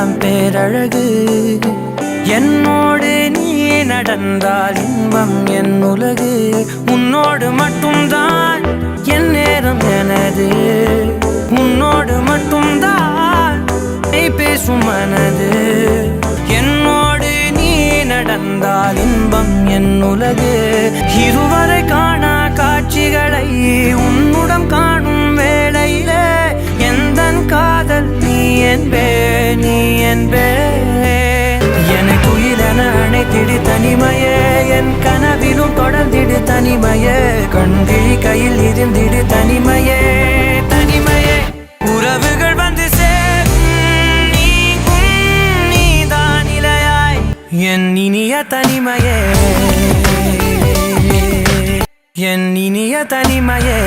எல்லாம் பேரழகு என்னோடு நீ நடந்தால் இன்பம் என் உலகு உன்னோடு மட்டும்தான் என் நேரம் எனது உன்னோடு மட்டும்தான் நீ பேசும் மனது என்னோடு நீ நடந்தால் இன்பம் என் உலகு இதுவரை காணா காட்சிகளை உன்னுடன் காணும் வேளையிலே எந்தன் காதல் நீ என்பே நீ என்பே என்னை துயிலென அணைத்திடு தனிமையே என் கனவிலும் தொடர்ந்திடு தனிமையே கண்கிழி கையில் இருந்திடு தனிமையே தனிமையே உறவுகள் வந்து நீதான் இலையாய் என் இனிய தனிமையே என் இனிய தனிமையே